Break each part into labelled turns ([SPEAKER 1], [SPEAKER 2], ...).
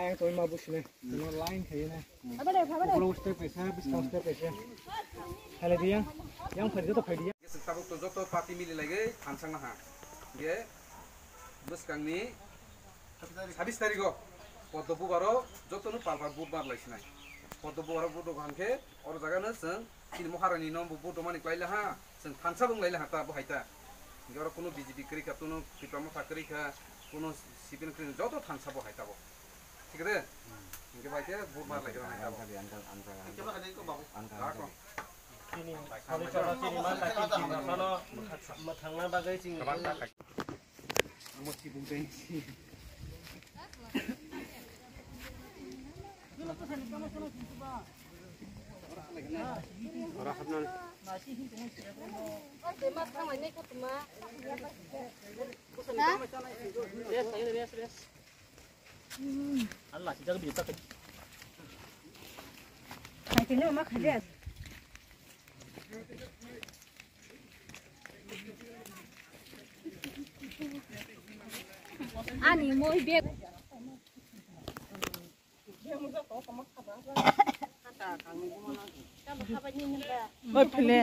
[SPEAKER 1] yang tôi mà bút này nó line thế này blue step phải sao biết step phải sao hay là gì yang phải rất là phải đi
[SPEAKER 2] tabuk to joto party mili lagi hansang na ha ge bus kang ni 26 tarikh Padmapur বারো যতনো পালপার বুধবার লাইছ নাই পদ্মপুর বারো বুধ গানকে और জায়গানো जों सिन महारानी नम बुध मानिक लाइला हा जों थानसा बुं लाइला हाता बहायता गेर कोनो बीजेपी करी का तनो पिपरामा फाकरी का कोनो सिपिन करी जतो थानसा बहायता बो ठीक रे इनके बाइके बुधबार लाइला हाता बो के बाखै को बाबु आको
[SPEAKER 1] ini kalau cara sini mana kalau matangna bagai sing mesti bungkai orang kenal Allah tidak bisa tak hai kini mak khadis
[SPEAKER 3] Ani moi beg. Oi pele.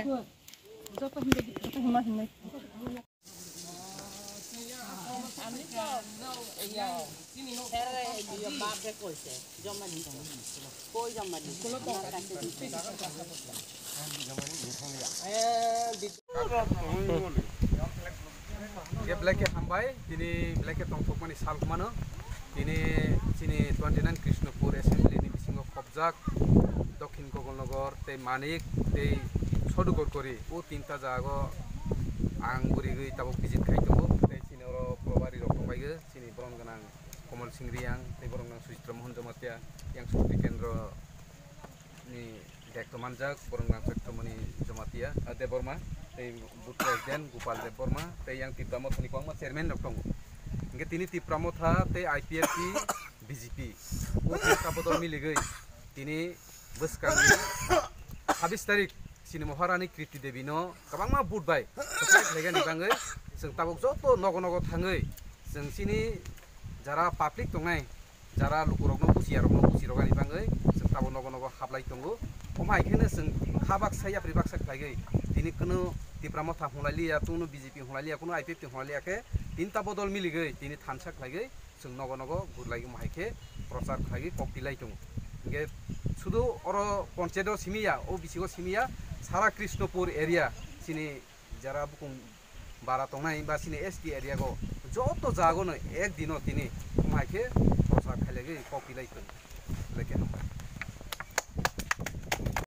[SPEAKER 2] Ke black hambai ini black tongthok mani sal kumano ini sini 29 Krishnapur assembly ni bisingo khobjak dokhin Gogolnagar te manik te sodugor kori o tinta jago ang buri gei tabok visit khaitongo te sini oro probari rokong baige sini boron ganang Komal Singriang te boron ganang Susitra Mohan Jamatia yang Sukti Kendro ni Dekto Manjak boron ganang Sektomani Jamatia ade Borma te Bud Presiden Gopal Dev Borma te yang Tipramot ni Kwangma chairman dokong inge tini Tipramot ha te IPRP BJP o ka bodol miligei tini buskang 26 tarik sini Maharani Kriti Devi no kabangma budbai lega ni bangai जों tabok joto nogo nogo thangai जों sini jara public tongnai jara lukurokno busiyarokno busirokani bangai जों tabok nogo nogo hablai tongo omai khene जों habak saya pribak sak lagai tini kono Tipramot ha honglalia tuno BJP honglalia kono IPP honglalia ke tinta bodol miligei tini thansak lagai जों nogo nogo gurlai mahaike prochar khagi koktilai tongo ge শুধু অর পঞ্চায়েত সিমিয়া ও বিসিগো সিমিয়া সারা Krishnapur area সিনি যারা বুকুং বারা তংনাই বা সিনি এসটি এরিয়া গো যত জাগো ন একদিনও তিনি মাইকে প্রসাদ খাইলেগে কপিলাই তো লেকে